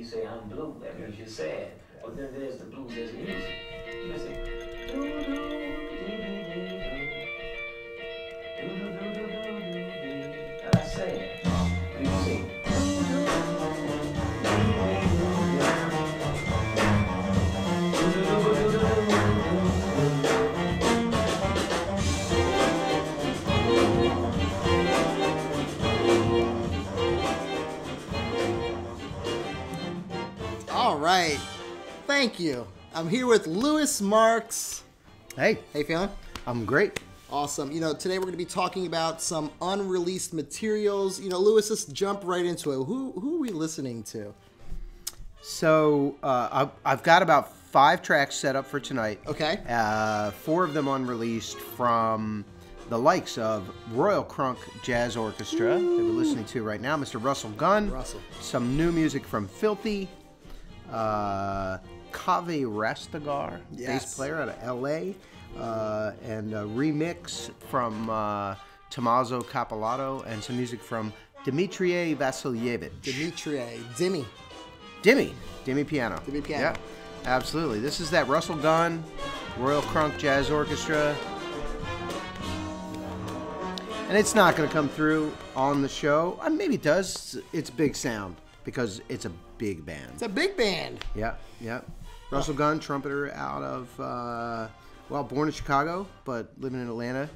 you say I'm blue, that means you're sad. But then there's the blues, there's music. You say, do do do do do. That's sad. But you say, all right. Thank you. I'm here with Louis Marks. Hey. How you feeling? I'm great. Awesome. You know, today we're going to be talking about some unreleased materials. You know, Louis, let's jump right into it. Who are we listening to? So I've got about 5 tracks set up for tonight. Okay. 4 of them unreleased from the likes of Royal Crunk Jazz Orchestra that we're listening to right now, Mr. Russell Gunn. Russell. Some new music from Philthy. Kaveh Rastagar, bass player out of L.A., and a remix from Tommaso Cappellato, and some music from Dimitrije Vasiljevic. Dimitrije. Dimmy piano. Dimmy piano. Yeah, absolutely. This is that Russell Gunn, Royal Crunk Jazz Orchestra. And it's not going to come through on the show. Maybe it does. It's big sound because it's a big band. It's a big band. Yeah. Russell Gunn, trumpeter out of, born in Chicago, but living in Atlanta.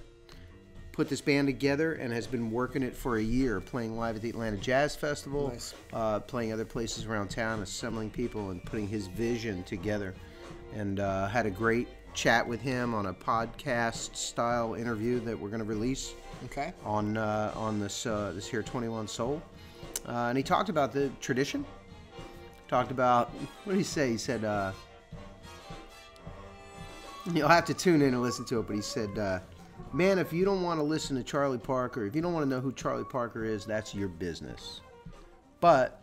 Put this band together and has been working it for a year, playing live at the Atlanta Jazz Festival, Nice. Playing other places around town, assembling people and putting his vision together. And had a great chat with him on a podcast-style interview that we're going to release on this here 21 Soul. And he talked about the tradition. Talked about, what did he say? He said, you'll have to tune in and listen to it, but he said, man, if you don't want to listen to Charlie Parker, if you don't want to know who Charlie Parker is, that's your business. But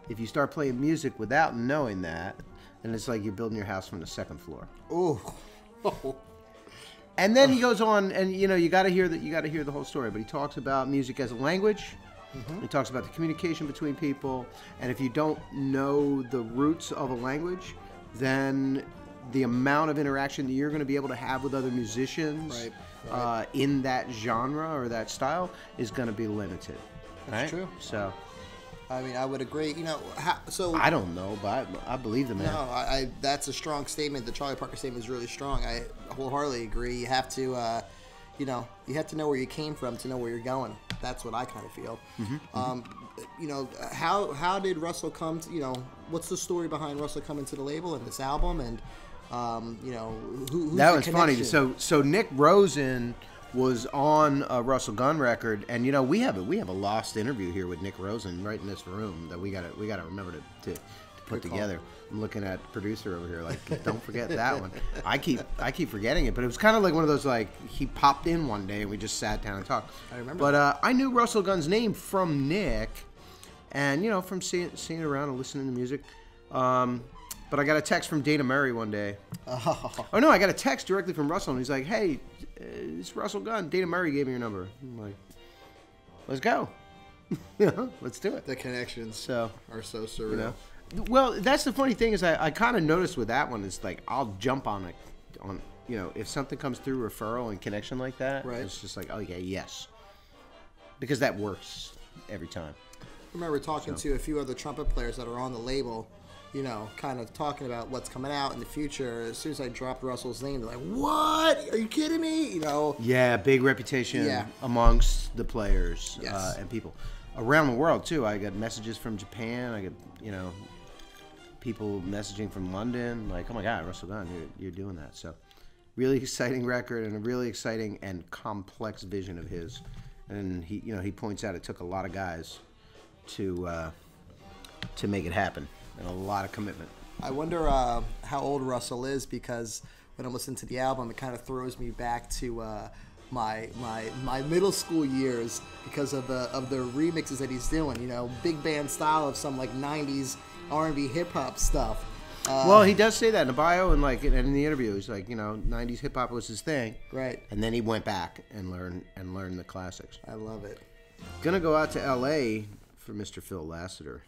if you start playing music without knowing that, then it's like you're building your house from the second floor. Ooh. And then he goes on, and you got to hear the whole story. But he talks about music as a language. Mm-hmm. He talks about the communication between people, and if you don't know the roots of a language, then the amount of interaction that you're going to be able to have with other musicians in that genre or that style is going to be limited. That's true. So, I mean, I would agree. So I don't know, but I believe the man. No, that's a strong statement. The Charlie Parker statement is really strong. I wholeheartedly agree. You have to, you have to know where you came from to know where you're going. That's what I kind of feel. Mm-hmm. How did Russell come to, what's the story behind Russell coming to the label and this album, and who's that the was connection? funny. So Nick Rosen was on a Russell Gunn record, and we have a lost interview here with Nick Rosen right in this room that we gotta remember to put together. I'm looking at the producer over here like, don't forget that one. I keep forgetting it, but it was kind of like one of those, like, he popped in one day and we just sat down and talked. I remember. But I knew Russell Gunn's name from Nick, and from seeing it around and listening to music. But I got a text from Dana Murray one day. Oh no, I got a text directly from Russell, and he's like, "Hey, it's Russell Gunn. Dana Murray gave me your number." I'm like, "Let's go." Let's do it. The connections are so surreal. Well, that's the funny thing is I kind of noticed with that one is, like, I'll jump on if something comes through referral and connection like that, it's just like, oh yeah, yes, because that works every time. I remember talking to a few other trumpet players that are on the label, kind of talking about what's coming out in the future. As soon as I dropped Russell's name, they're like, "What? Are you kidding me?" Yeah, big reputation amongst the players and people around the world too. I got messages from Japan. I got people messaging from London, like, "Oh my God, Russell Gunn, you're doing that." So, really exciting record and a really exciting and complex vision of his. And he points out it took a lot of guys to make it happen, and a lot of commitment. I wonder how old Russell is, because when I'm listening to the album, it kind of throws me back to my middle school years because of the remixes that he's doing. Big band style of some, like, 90s R&B hip hop stuff. Well, he does say that in the bio and in the interview. He's like, 90s hip hop was his thing, right? And then he went back and learned the classics. I love it. Gonna go out to L.A. for Mr. Phil Lassiter.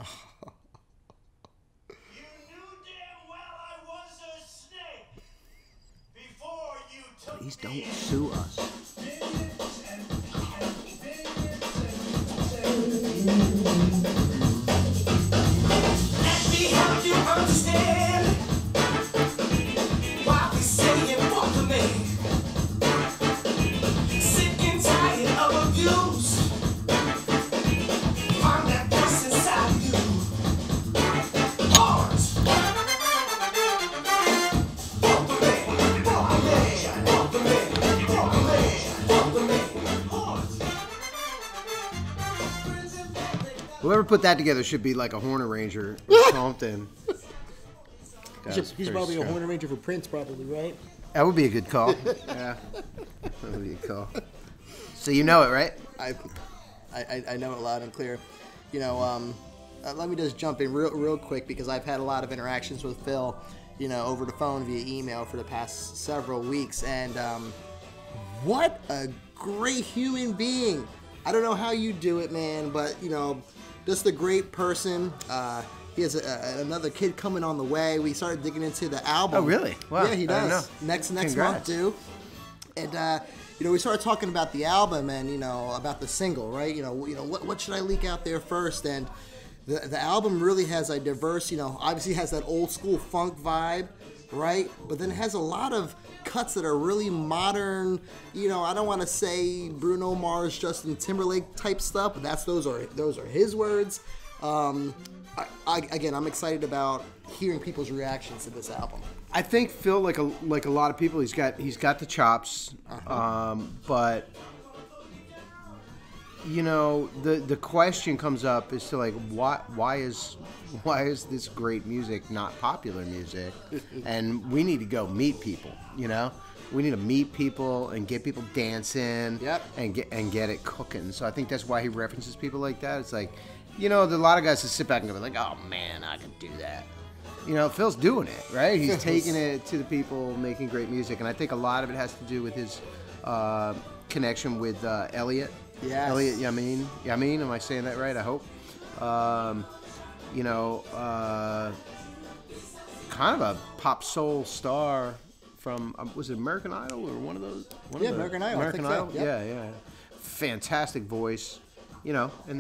Please don't sue us. Let me help you understand why we say it for the man. Sick and tired of abuse. Find that voice inside you. Heart. For the man. For the man. For the man. For the man. For the man. Heart. Whoever put that together should be like a horn arranger or something. He's probably a horn arranger for Prince, probably, right? That would be a good call. Yeah, that would be a call. So you know it, right? I know it loud and clear. You know, let me just jump in real quick because I've had a lot of interactions with Phil, you know, over the phone via email for the past several weeks, and what a great human being. I don't know how you do it, man, but you know, just a great person. He has another kid coming on the way. We started digging into the album. Oh, really? Wow. Yeah, he does. Next month, too. And you know, we started talking about the album and you know about the single, right? You know, what should I leak out there first? And the album really has a diverse, you know, obviously has that old school funk vibe, right? But then it has a lot of cuts that are really modern. You know, I don't want to say Bruno Mars, Justin Timberlake type stuff, but those are his words. Again, I'm excited about hearing people's reactions to this album. I think Phil, like a lot of people, he's got the chops, but you know, the question comes up is to like why is this great music not popular music? And we need to go meet people. You know, we need to meet people and get people dancing. Yep. And get it cooking. So I think that's why he references people like that. It's like, you know, there's a lot of guys that sit back and go like, oh man, I could do that. You know, Phil's doing it, right? He's taking it to the people, making great music, and I think a lot of it has to do with his connection with Elliot. Yes. Elliot Yamin. Yamin, am I saying that right? I hope. You know, kind of a pop soul star from, was it American Idol or one of those? Yeah, American Idol. American I think Idol? so. Yep. Yeah. Fantastic voice. You know, and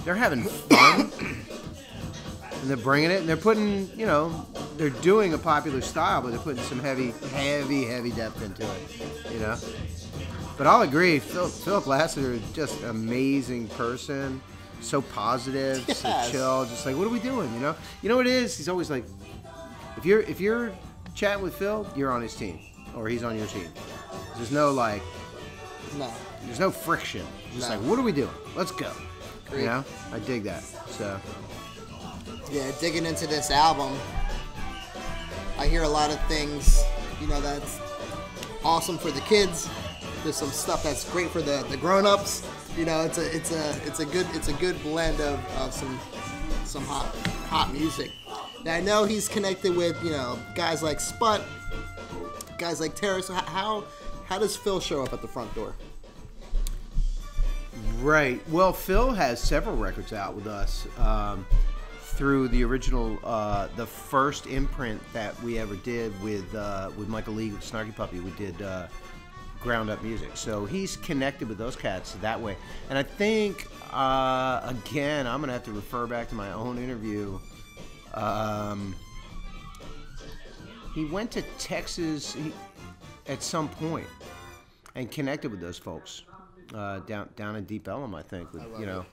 they're having fun. And they're bringing it, and they're putting, you know, they're doing a popular style, but they're putting some heavy depth into it, you know. But I'll agree, Philip Lassiter is just an amazing person, so positive, yes. So chill, just like, what are we doing, you know? You know what it is? He's always like, if you're chatting with Phil, you're on his team, or he's on your team. There's no like, No. there's no friction. Just No. like, what are we doing? Let's go. Great. You know, I dig that. So. Yeah, digging into this album, I hear a lot of things, you know, that's awesome for the kids. There's some stuff that's great for the grown-ups. You know, it's a good blend of some hot music. Now I know he's connected with, you know, guys like Sput, guys like Terrace. How does Phil show up at the front door? Right. Well, Phil has several records out with us. Through the original, the first imprint that we ever did with Michael Lee with Snarky Puppy, we did ground up music. So he's connected with those cats that way. And I think, again, I'm going to have to refer back to my own interview. He went to Texas at some point and connected with those folks down in Deep Ellum, I think, with, you know.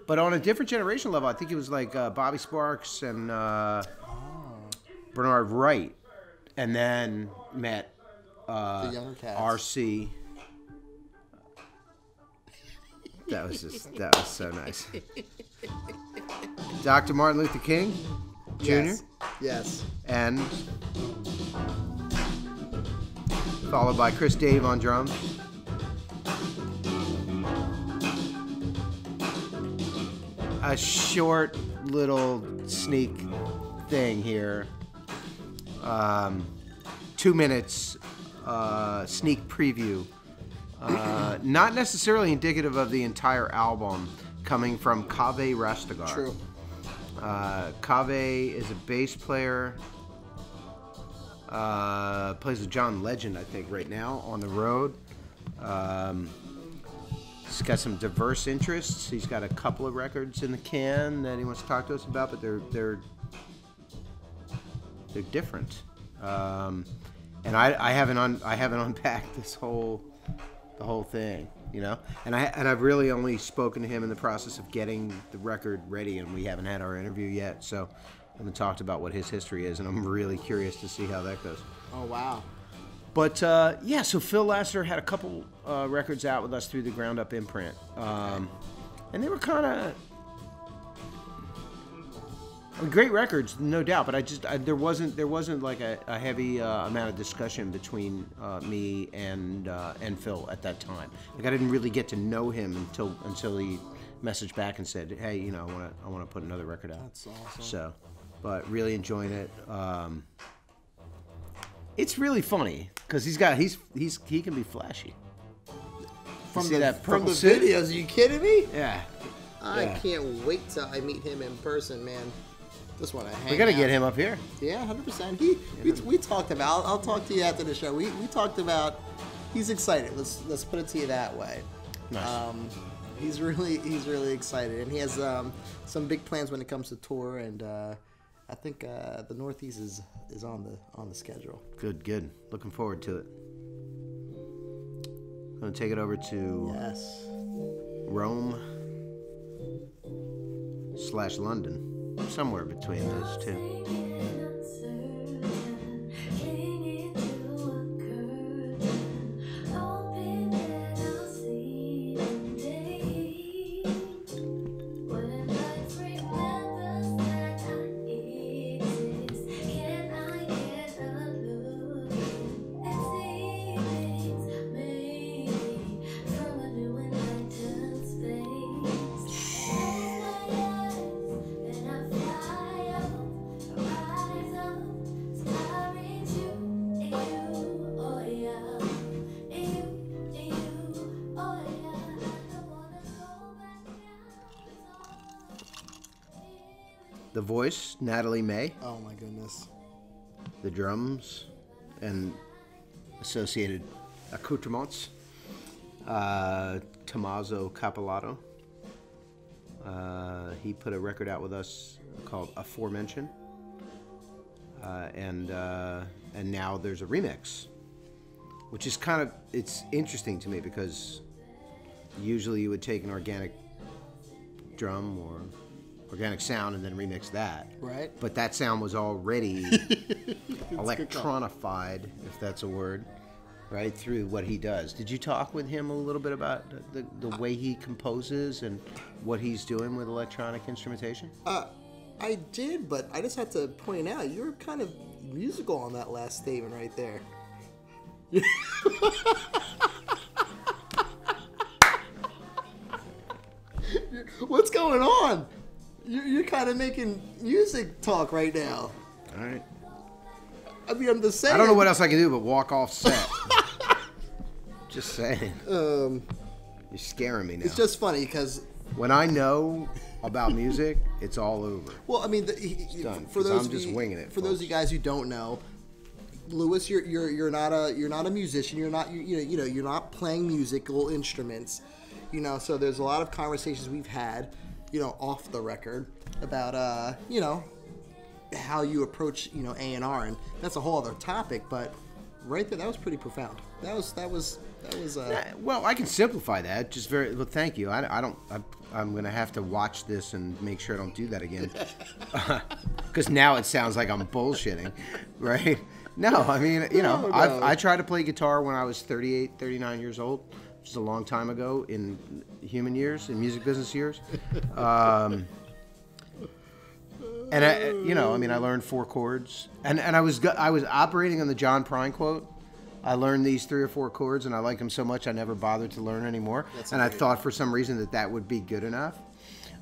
But on a different generation level, I think it was like Bobby Sparks and Bernard Wright, and then met The younger cats. RC. That was so nice. Dr. Martin Luther King Jr. Yes. And followed by Chris Dave on drums. A short little sneak thing here. 2 minutes sneak preview. Not necessarily indicative of the entire album, coming from Kaveh Rastegar. True. Kaveh is a bass player Plays with John Legend, I think, right now on the road. He's got some diverse interests. He's got a couple of records in the can that he wants to talk to us about, but they're different. And I haven't unpacked the whole thing, you know. And I've really only spoken to him in the process of getting the record ready, and we haven't had our interview yet. So I haven't talked about what his history is, and I'm really curious to see how that goes. Oh wow. But yeah, so Phil Lasser had a couple records out with us through the Ground Up imprint, and they were kind of great records, no doubt. But there wasn't like a heavy amount of discussion between me and Phil at that time. Like I didn't really get to know him until he messaged back and said, "Hey, you know, I want to put another record out." That's awesome. So, but really enjoying it. It's really funny because he can be flashy. From see the that purple from the suit? videos, are you kidding me? Yeah. I can't wait till I meet him in person, man. Just want to hang. We got to out. get him up here. Yeah, 100%. We talked about. I'll talk to you after the show. We talked about. He's excited. Let's put it to you that way. Nice. He's really excited, and he has some big plans when it comes to tour, and I think the Northeast is on the schedule. Good. Looking forward to it. I'm gonna take it over to Yes. Rome/London, somewhere between those two. The voice, Natalie May. Oh my goodness. The drums and associated accoutrements, Tommaso Cappellato. He put a record out with us called Aforementioned, and now there's a remix, which is it's interesting to me because usually you would take an organic drum or organic sound and then remix that. Right. But that sound was already electronified, if that's a word, right, through what he does. Did you talk with him a little bit about the way he composes and what he's doing with electronic instrumentation? I did, but I just have to point out you're kind of musical on that last statement right there. What's going on? You're kind of making music talk right now. All right. I mean, I'm just saying. I don't know what else I can do but walk off set. Just saying. You're scaring me now. It's just funny because when I know about music, it's all over. well, I mean, done, for 'cause those I'm just winging it, For those of folks. you guys who don't know, Lewis, you're not a musician. You're not you're not playing musical instruments. You know, so there's a lot of conversations we've had, off the record about how you approach A&R, and that's a whole other topic. But right there, that was pretty profound. That was. Well, I can simplify that. Just very well. Thank you. I'm gonna have to watch this and make sure I don't do that again. Because now it sounds like I'm bullshitting, right? No, I mean, No. I tried to play guitar when I was 38, 39 years old, which is a long time ago in human years, in music business years. And I learned 4 chords, and I was operating on the John Prine quote. I learned these 3 or 4 chords, and I liked them so much I never bothered to learn anymore. And I thought for some reason that would be good enough.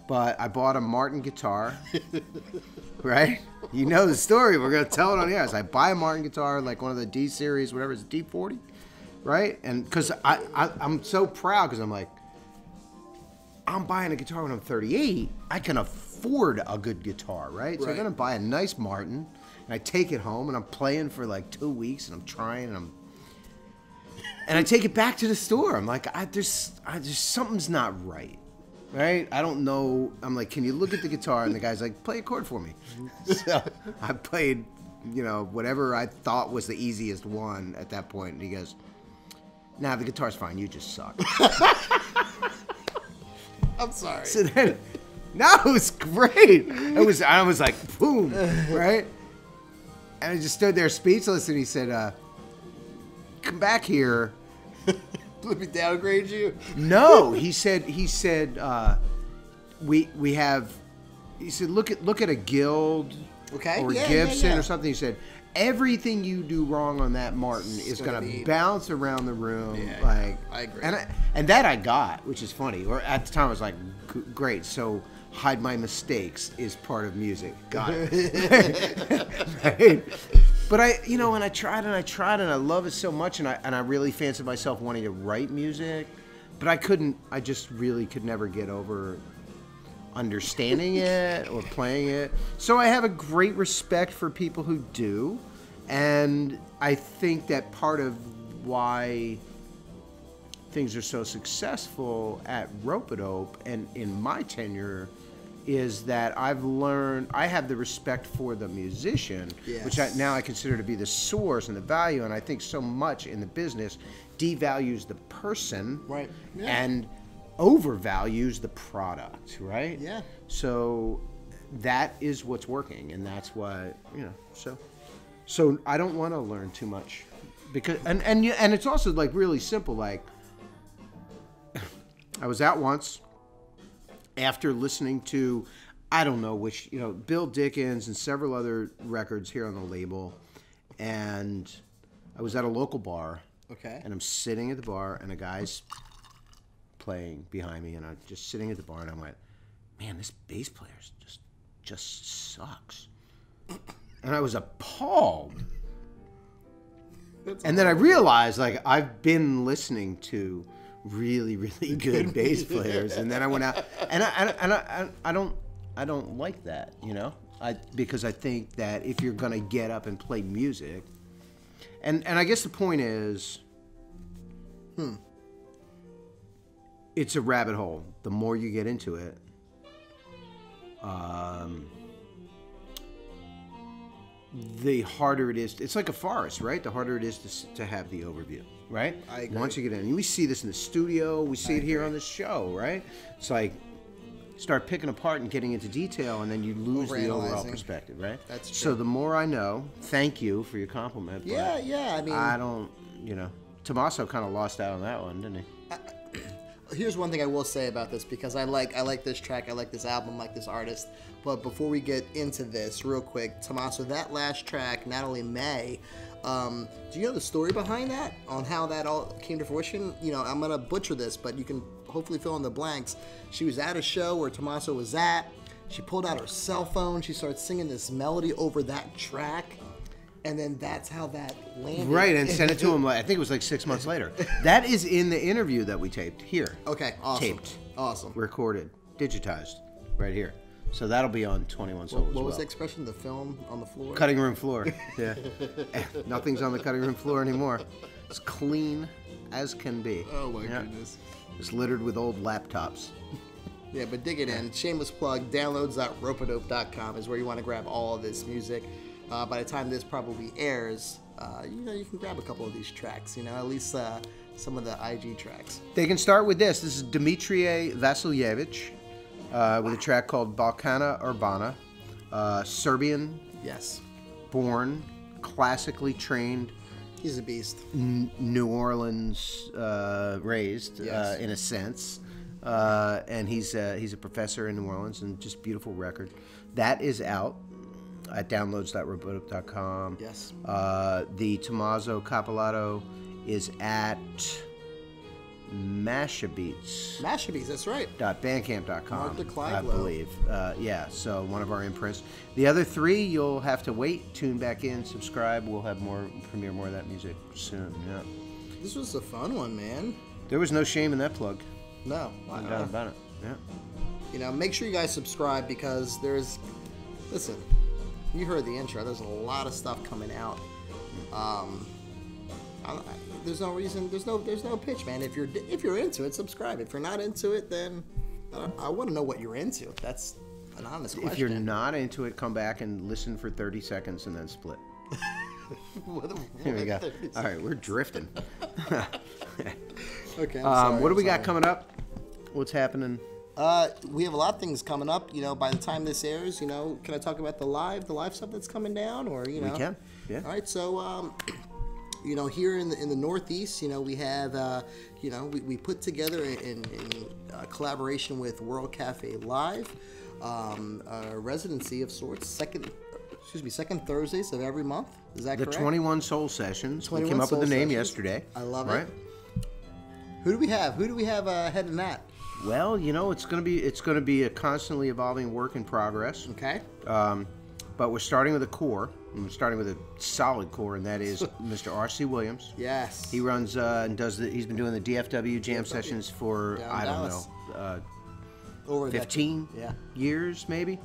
But I bought a Martin guitar, right? You know the story. We're gonna tell it on here. So I buy a Martin guitar, like one of the D series, whatever, it's D40, right? And because I'm so proud, because I'm like, I'm buying a guitar when I'm 38. I can afford a good guitar, right? So I'm Right. gonna buy a nice Martin, And I take it home, and I'm playing for like 2 weeks, and I'm trying, and I take it back to the store. I'm like, there's something's not right. Right? I don't know. I'm like, can you look at the guitar? And the guy's like, play a chord for me. So I played, whatever I thought was the easiest one at that point. And he goes, nah, the guitar's fine. You just suck. I'm sorry. So then, no, it was great. I was like, boom, right? And I just stood there speechless, and he said, come back here. Let me downgrade you. No, he said, we have. He said, look at a Guild, Okay. or Gibson or something. He said, everything you do wrong on that Martin is gonna bounce around the room. Yeah, I agree. And that I got, which is funny. Or at the time I was like, great. So hide my mistakes is part of music. Got it. Right? But and I tried and I love it so much, and I really fancied myself wanting to write music, but I couldn't. I just really could never get over understanding it or playing it. So I have a great respect for people who do, and I think that part of why things are so successful at Ropeadope and in my tenure is that I've learned, I have the respect for the musician, which now I consider to be the source and the value, and I think so much in the business devalues the person, right, and overvalues the product, right? Yeah. So that is what's working, and that's why, so I don't want to learn too much, because and it's also like really simple. Like I was out once after listening to, I don't know which, Bill Dickens and several other records here on the label, and I was at a local bar. Okay. And I'm sitting at the bar, and a guy's playing behind me, and I'm just sitting at the bar, and I went, man, this bass player just sucks. And I was appalled. And then I realized, like, I've been listening to really, really good bass players, and then I went out, and I don't like that, because I think that if you're gonna get up and play music, and I guess the point is, it's a rabbit hole. The more you get into it, the harder it is. It's like a forest, right? The harder it is to have the overview, right? I agree. Once you get in, we see this in the studio, we see it here on the show, right? It's like start picking apart and getting into detail, and then you lose the overall perspective, right? That's true. So the more I know, thank you for your compliment. But yeah. I mean, I don't, Tommaso kind of lost out on that one, didn't he? Here's one thing I will say about this, because I like this track, I like this album, I like this artist. But before we get into this, real quick, Tommaso, that last track, Natalie May, do you know the story behind that? On how that all came to fruition? I'm gonna butcher this, but you can hopefully fill in the blanks. She was at a show where Tommaso was at. She pulled out her cell phone. She started singing this melody over that track. And then that's how that landed. Right, and sent it to him, I think it was like 6 months later. That is in the interview that we taped here. Okay, awesome. Taped. Awesome. Recorded. Digitized. Right here. So that'll be on 21 Soul as well. What was the expression? The film on the floor? Cutting room floor. Yeah. Nothing's on the cutting room floor anymore. It's clean as can be. Oh my goodness. It's littered with old laptops. Yeah, but dig it in. Shameless plug. Downloads.ropeadope.com is where you want to grab all of this music. By the time this probably airs, you can grab a couple of these tracks, at least some of the IG tracks. They can start with this. This is Dimitrije Vasiljevic with a track called Balkana, Urbana. Serbian. Yes. Born, classically trained. He's a beast. New Orleans raised, Yes. in a sense. And he's a professor in New Orleans, and just beautiful record. That is out at downloads.ropeadope.com. Yes. The Tommaso Cappellato is at Mashabeats. Mashabeats, that's right. .bandcamp.com, Mark the Clive I low. believe. So one of our imprints. The other three, you'll have to wait, tune back in, subscribe. We'll have premiere more of that music soon. Yeah. This was a fun one, man. There was no shame in that plug. No. No doubt about it. Yeah. Make sure you guys subscribe, because listen, you heard the intro. There's a lot of stuff coming out. There's no reason. There's no pitch, man. If you're into it, subscribe. If you're not into it, then I want to know what you're into. That's an honest question. If you're not into it, come back and listen for 30 seconds and then split. Here we go. All right, we're drifting. Okay. I'm sorry, what do we got coming up? What's happening? We have a lot of things coming up. By the time this airs, can I talk about the live stuff that's coming down, or We can. Yeah. All right. So, here in the Northeast, we have, we put together in collaboration with World Cafe Live, a residency of sorts. Second Thursdays of every month. Is that correct? The 21 Soul Sessions. 21 we came up with the Soul name Sessions. yesterday. I love right? it. Who do we have? Heading that? Well, it's going to be a constantly evolving work in progress. Okay. But we're starting with a core. And we're starting with a solid core, and that is Mr. R.C. Williams. Yes. He runs and does he's been doing the DFW jam sessions for Down I don't Dallas. know, Over 15 years maybe.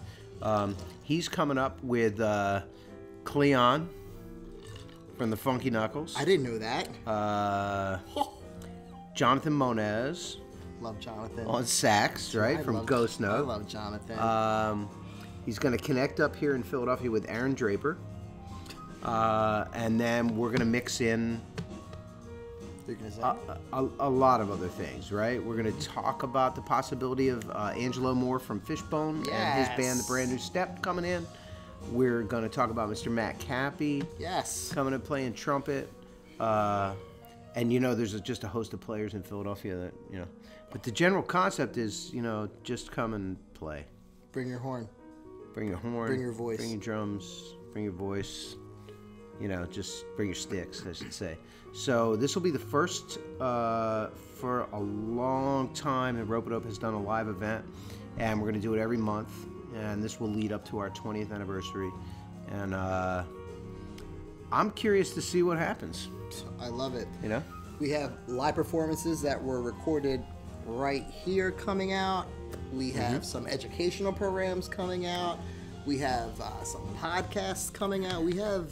He's coming up with Cleon from the Funky Knuckles. I didn't know that. Jonathan Moniz Love Jonathan. on sax, right, I from love- Ghost I Note. love Jonathan. He's going to connect up here in Philadelphia with Aaron Draper. And then we're going to mix in You're gonna say? a lot of other things, right? We're going to talk about the possibility of Angelo Moore from Fishbone and his band, The Brand New Step, coming in. We're going to talk about Mr. Matt Cappy Yes. coming and playing trumpet. And, there's just a host of players in Philadelphia that, But the general concept is, just come and play. Bring your horn. Bring your horn. Bring your voice. Bring your drums. Bring your voice. Just bring your sticks, I should say. So this will be the first for a long time that Ropeadope has done a live event, and we're going to do it every month. And this will lead up to our 20th anniversary. And I'm curious to see what happens. I love it. You know? We have live performances that were recorded right here coming out. We have some educational programs coming out. We have some podcasts coming out. We have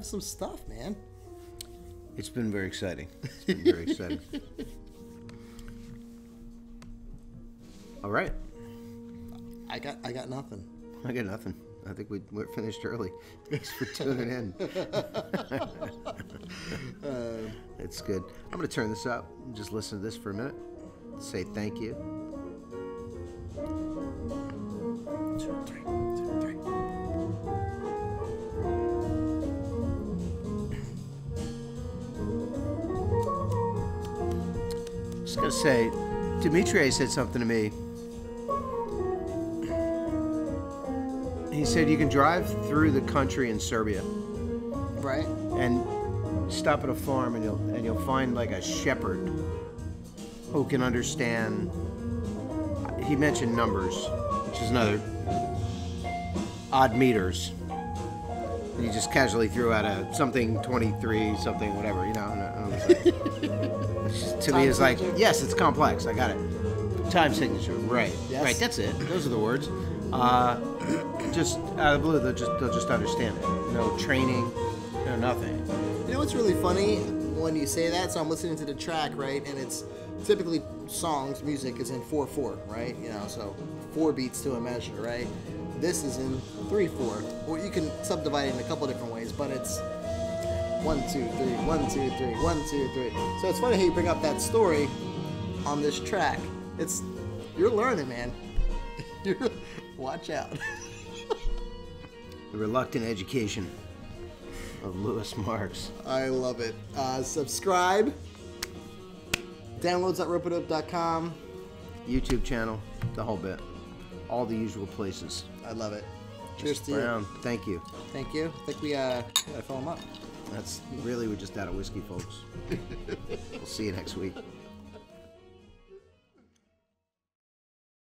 some stuff, man. It's been very exciting. It's been very exciting. All right. I got nothing. I got nothing. I think we're finished early. Thanks for tuning in. It's good. I'm going to turn this up and just listen to this for a minute. Say thank you. 2, 3, 2, 3. Just going to say, Dimitrije said something to me. He said you can drive through the country in Serbia, Right? and stop at a farm, and you'll find like a shepherd who can understand. He mentioned numbers, which is another odd meters. And he just casually threw out a something 23, something whatever, and I was like, to me, it's like, yes, it's complex. I got it. Time signature, right? Yes. Right. That's it. Those are the words. Just out of the blue, they'll just understand it. No training, no nothing. You know what's really funny when you say that? So I'm listening to the track, right? And it's typically music is in 4/4, right? So 4 beats to a measure, right? This is in 3/4. Or you can subdivide it in a couple different ways, but it's 1 2 3, 1 2 3, 1 2 3. So it's funny how you bring up that story on this track. You're learning, man. Watch out. The reluctant education of Louis Marks. I love it. Subscribe. Downloads.ropeadope.com. YouTube channel, the whole bit. All the usual places. I love it. Cheers to Brown, you. thank you. Thank you. I think we gotta fill them up. That's really, we're just out of whiskey, folks. We'll see you next week.